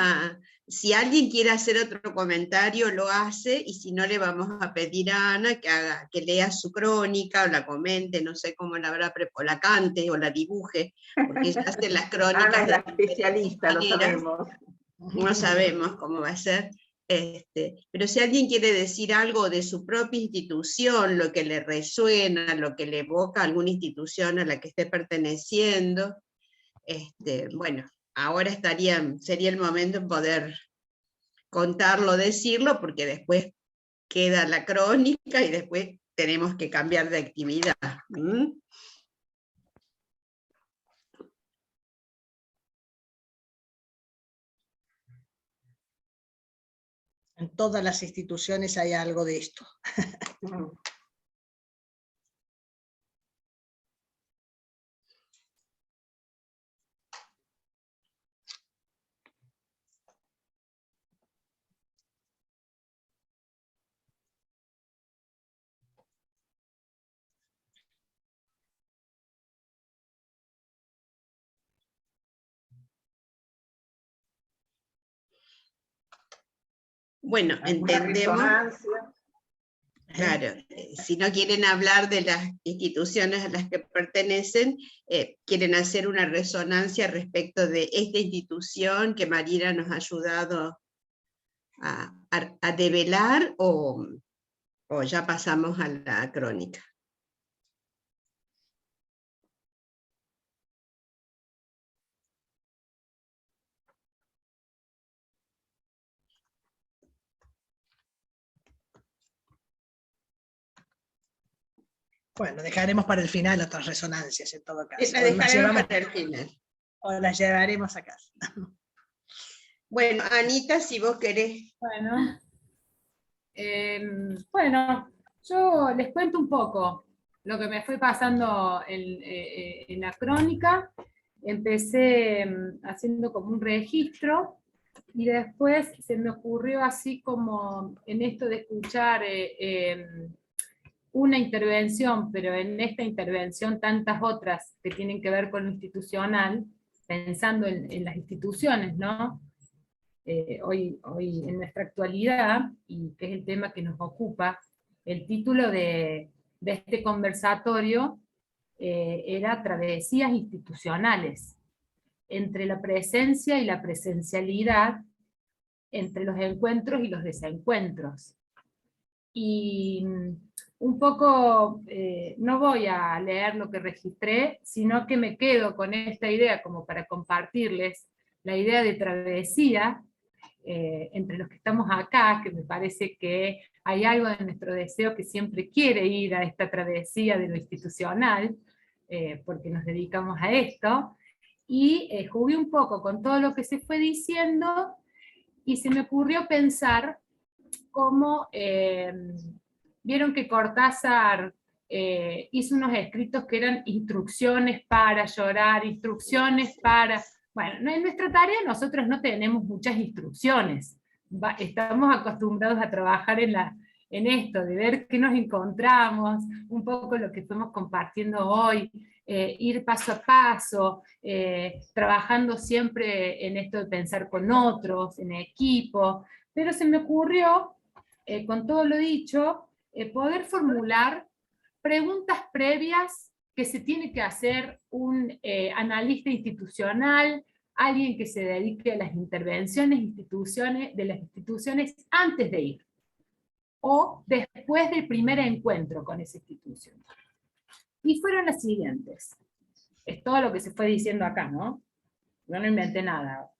si alguien quiere hacer otro comentario, lo hace, y si no, le vamos a pedir a Ana que lea su crónica, o la comente, no sé cómo la habrá o la cante, o la dibuje, porque ella hace las crónicas. Ana es la especialista, lo sabemos. No sabemos cómo va a ser. Pero si alguien quiere decir algo de su propia institución, lo que le resuena, lo que le evoca a alguna institución a la que esté perteneciendo, bueno, ahora sería el momento de poder contarlo, decirlo, porque después queda la crónica y después tenemos que cambiar de actividad. En todas las instituciones hay algo de esto. Bueno, entendemos. Claro, si no quieren hablar de las instituciones a las que pertenecen, quieren hacer una resonancia respecto de esta institución que Marina nos ha ayudado a develar, o ya pasamos a la crónica. Bueno, dejaremos para el final otras resonancias en todo caso. La dejaremos para el final. O las llevaremos a casa. Bueno, Anita, si vos querés. Bueno, yo les cuento un poco lo que me fue pasando en la crónica. Empecé haciendo como un registro, y después se me ocurrió así como en esto de escuchar una intervención, pero en esta intervención tantas otras que tienen que ver con lo institucional, pensando en las instituciones, ¿no? Hoy en nuestra actualidad, y que es el tema que nos ocupa, el título de este conversatorio era Travesías institucionales, entre la presencia y la presencialidad, entre los encuentros y los desencuentros. Y un poco, no voy a leer lo que registré, sino que me quedo con esta idea como para compartirles la idea de travesía entre los que estamos acá, que me parece que hay algo de nuestro deseo que siempre quiere ir a esta travesía de lo institucional, porque nos dedicamos a esto, y jugué un poco con todo lo que se fue diciendo, y se me ocurrió pensar cómo, vieron que Cortázar hizo unos escritos que eran instrucciones para llorar, instrucciones para... Bueno, en nuestra tarea nosotros no tenemos muchas instrucciones, estamos acostumbrados a trabajar en esto, de ver qué nos encontramos, un poco lo que fuimos compartiendo hoy, ir paso a paso, trabajando siempre en esto de pensar con otros, en equipo, pero se me ocurrió, con todo lo dicho, poder formular preguntas previas que se tiene que hacer un analista institucional, alguien que se dedique a las intervenciones de las instituciones antes de ir, o después del primer encuentro con esa institución. Y fueron las siguientes. Es todo lo que se fue diciendo acá, ¿no? Yo no inventé nada.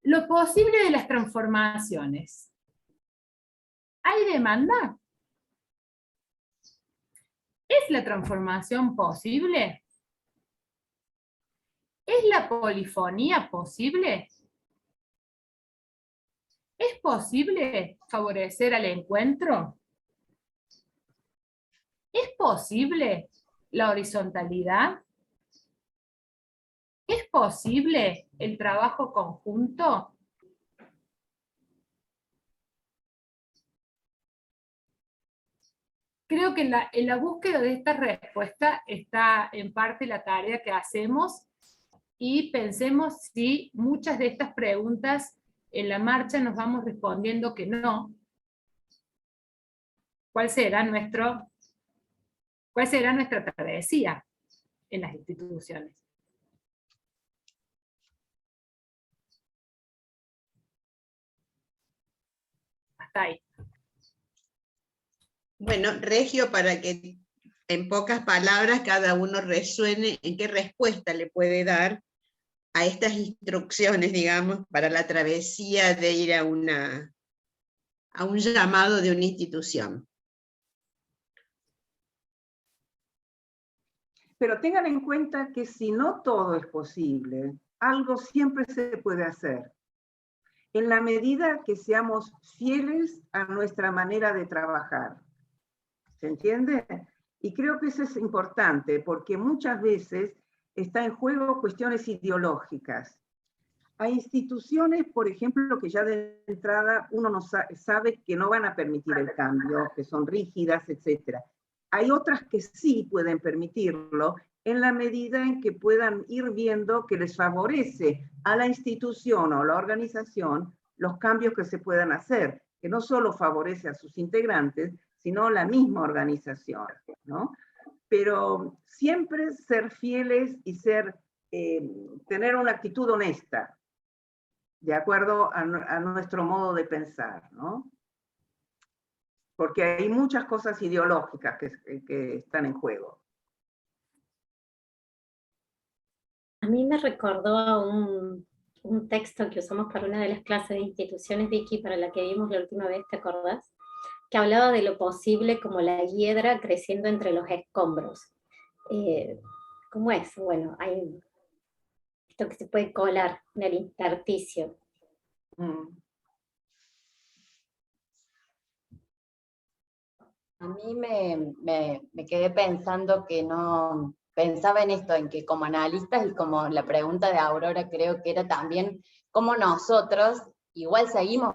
Lo posible de las transformaciones. ¿Hay demanda? ¿Es la transformación posible? ¿Es la polifonía posible? ¿Es posible favorecer al encuentro? ¿Es posible la horizontalidad? ¿Es posible el trabajo conjunto? Creo que en la búsqueda de esta respuesta está en parte la tarea que hacemos, y pensemos si muchas de estas preguntas en la marcha nos vamos respondiendo que no. ¿Cuál será nuestra travesía en las instituciones? Hasta ahí. Bueno, Regio, para que en pocas palabras cada uno resuene en qué respuesta le puede dar a estas instrucciones, digamos, para la travesía de ir a un llamado de una institución. Pero tengan en cuenta que si no todo es posible, algo siempre se puede hacer, en la medida que seamos fieles a nuestra manera de trabajar. ¿Se entiende? Y creo que eso es importante, porque muchas veces está en juego cuestiones ideológicas. Hay instituciones, por ejemplo, que ya de entrada uno no sabe que no van a permitir el cambio, que son rígidas, etc. Hay otras que sí pueden permitirlo, en la medida en que puedan ir viendo que les favorece a la institución o la organización los cambios que se puedan hacer. que no solo favorece a sus integrantes, sino la misma organización, ¿no? Pero siempre ser fieles y tener una actitud honesta, de acuerdo a nuestro modo de pensar, ¿no? Porque hay muchas cosas ideológicas que están en juego. A mí me recordó a un texto que usamos para una de las clases de instituciones, Vicky, para la que vimos la última vez, ¿te acordás? Que hablaba de lo posible como la hiedra creciendo entre los escombros. ¿Cómo es? Bueno, hay esto que se puede colar en el intersticio. A mí me quedé pensando que no, pensaba en esto, en que como analistas y como la pregunta de Aurora creo que era también como nosotros, igual seguimos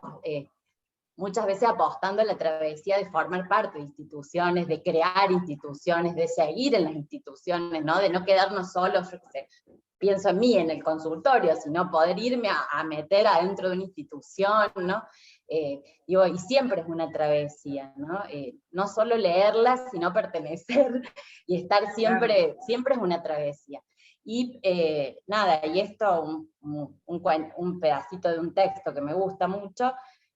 muchas veces apostando a la travesía de formar parte de instituciones, de crear instituciones, de seguir en las instituciones, ¿no? De no quedarnos solos, yo qué sé, pienso en mí, en el consultorio, sino poder irme a meter adentro de una institución, ¿no? Digo, y siempre es una travesía, ¿no? No solo leerlas, sino pertenecer y estar siempre, siempre es una travesía. Y nada, y esto, un pedacito de un texto que me gusta mucho,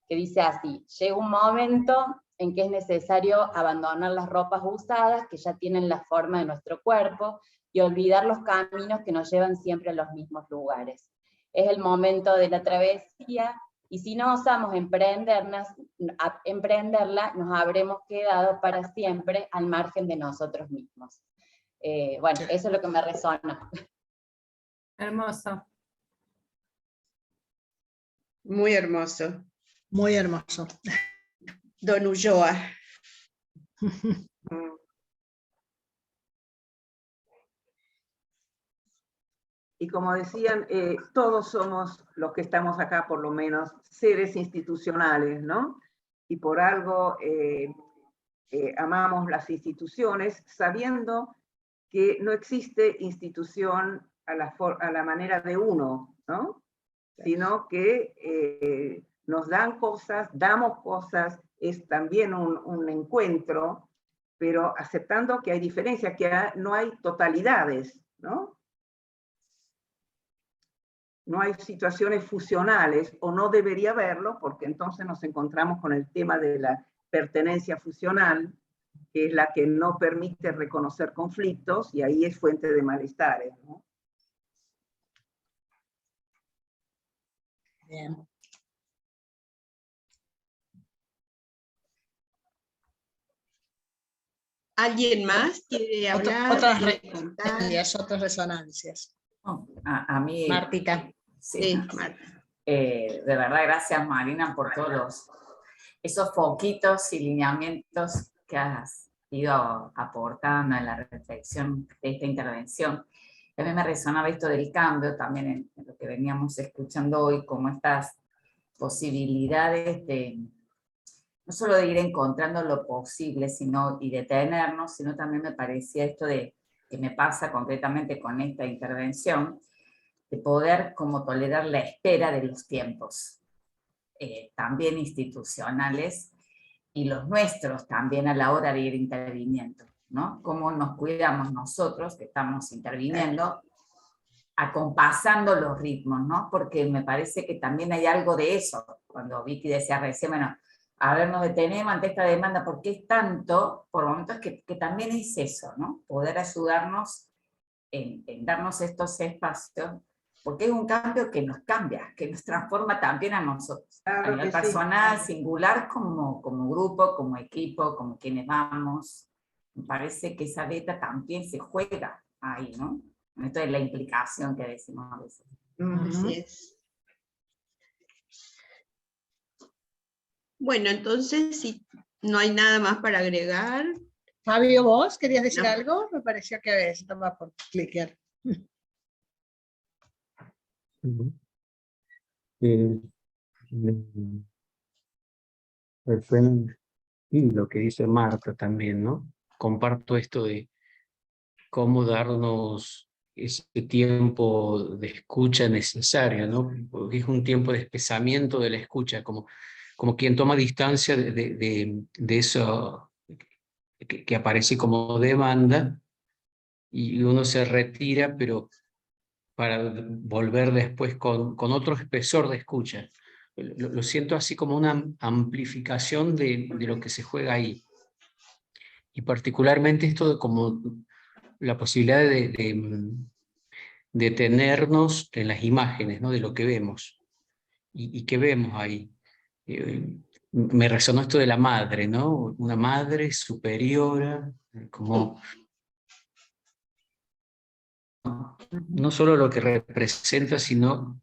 que dice así: llega un momento en que es necesario abandonar las ropas usadas que ya tienen la forma de nuestro cuerpo y olvidar los caminos que nos llevan siempre a los mismos lugares. Es el momento de la travesía, y si no osamos emprenderla, nos habremos quedado para siempre al margen de nosotros mismos. Bueno, eso es lo que me resona. Hermoso. Muy hermoso. Muy hermoso. Don Ulloa. Y como decían, todos somos los que estamos acá, por lo menos, seres institucionales, ¿no? Y por algo amamos las instituciones, sabiendo que no existe institución a la manera de uno, ¿no? Sino que nos dan cosas, damos cosas, es también un encuentro, pero aceptando que hay diferencias, que no hay totalidades, ¿no? No hay situaciones fusionales, o no debería haberlo, porque entonces nos encontramos con el tema de la pertenencia fusional, que es la que no permite reconocer conflictos, y ahí es fuente de malestares, ¿no? Bien. ¿Alguien más quiere hablar? Otras resonancias. A mí, Martita. Sí, Marta. De verdad, gracias Marina por todos esos foquitos y lineamientos que has ido aportando en la reflexión de esta intervención. A mí me resonaba esto del cambio también en lo que veníamos escuchando hoy, como estas posibilidades de no solo de ir encontrando lo posible y detenernos, sino también me parecía esto de que me pasa concretamente con esta intervención, de poder como tolerar la espera de los tiempos, también institucionales, y los nuestros también a la hora de ir interviniendo, ¿no? Cómo nos cuidamos nosotros que estamos interviniendo, acompasando los ritmos, ¿no? Porque me parece que también hay algo de eso, cuando Vicky decía recién, bueno, a ver, nos detenemos ante esta demanda, porque es tanto, por momentos que también es eso, ¿no? Poder ayudarnos en darnos estos espacios, porque es un cambio que nos cambia, que nos transforma también a nosotros, a nivel personal, singular, como grupo, como equipo, como quienes vamos. Me parece que esa beta también se juega ahí, ¿no? Esto es la implicación que decimos a veces. Así es. Bueno, entonces, si no hay nada más para agregar. Fabio, ¿vos querías decir algo? Me parecía que estaba por cliquear. Y lo que dice Marta también, ¿no? Comparto esto de cómo darnos ese tiempo de escucha necesario, ¿no? Porque es un tiempo de espesamiento de la escucha, como como quien toma distancia de eso que aparece como demanda, y uno se retira, pero para volver después con otro espesor de escucha. Lo siento así como una amplificación de lo que se juega ahí. Y particularmente esto de como la posibilidad de detenernos en las imágenes, ¿no? De lo que vemos. ¿Y qué vemos ahí? Me resonó esto de la madre, ¿no? Una madre superiora, como no solo lo que representa, sino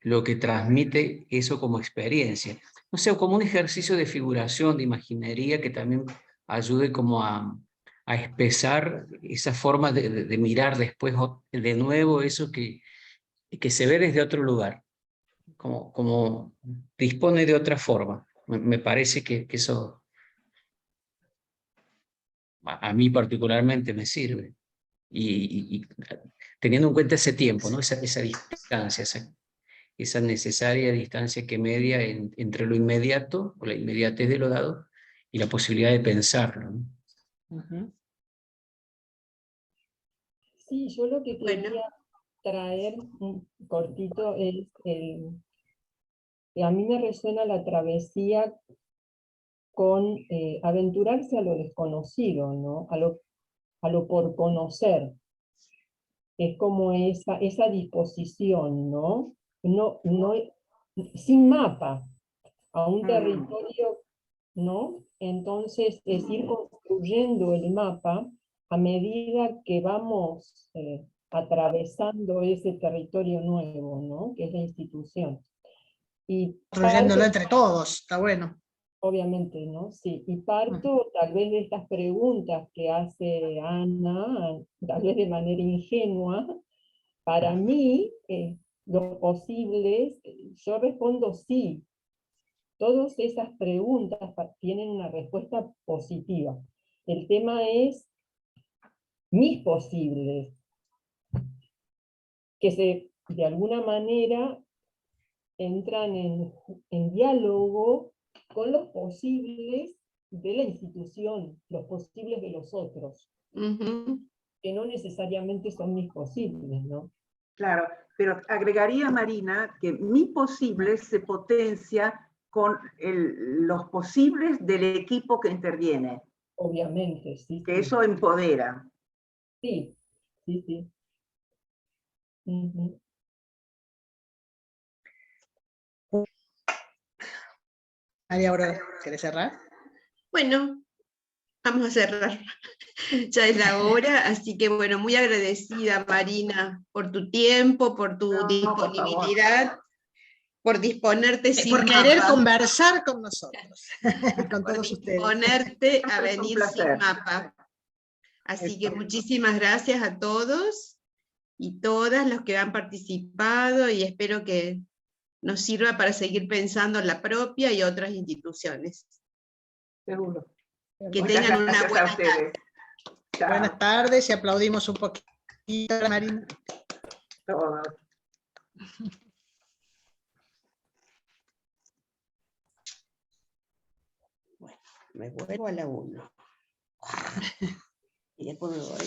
lo que transmite eso como experiencia. No sé, como un ejercicio de figuración, de imaginería, que también ayude como a espesar esa forma de mirar después de nuevo eso que se ve desde otro lugar, como dispone de otra forma. Me parece que eso a mí particularmente me sirve. Y teniendo en cuenta ese tiempo, ¿no? esa distancia, esa necesaria distancia que media entre lo inmediato, o la inmediatez de lo dado, y la posibilidad de pensarlo, ¿no? Sí, yo lo que quería traer un cortito es que a mí me resuena la travesía con aventurarse a lo desconocido, ¿no? A lo por conocer. Es como esa disposición, ¿no? Sin mapa, a un territorio, ¿no? Entonces es ir construyendo el mapa a medida que vamos atravesando ese territorio nuevo, ¿no? Que es la institución. Y construyéndolo entre todos, está bueno. Obviamente, ¿no? Sí, y parto tal vez de estas preguntas que hace Ana, tal vez de manera ingenua. Para mí, los posibles, yo respondo sí. Todas esas preguntas tienen una respuesta positiva. El tema es mis posibles, que de alguna manera entran en diálogo con los posibles de la institución, los posibles de los otros, que no necesariamente son mis posibles, ¿no? Claro, pero agregaría, Marina, que mi posible se potencia con los posibles del equipo que interviene. Obviamente, sí. Que eso empodera. Sí, sí, sí. María Aurora, ¿querés cerrar? Bueno, vamos a cerrar. Ya es la hora, así que bueno, muy agradecida, Marina, por tu tiempo, por tu disponibilidad, por disponerte sin por querer mapa. Conversar con nosotros, con todos ustedes. Disponerte a venir sin mapa. Así que muchísimas gracias a todos y todas los que han participado, y espero que nos sirva para seguir pensando en la propia y otras instituciones. Seguro. Que tengan una buena tarde. Buenas tardes, y aplaudimos un poquito a Marina. Todos. Bueno, me vuelvo a la 1. Y después me voy.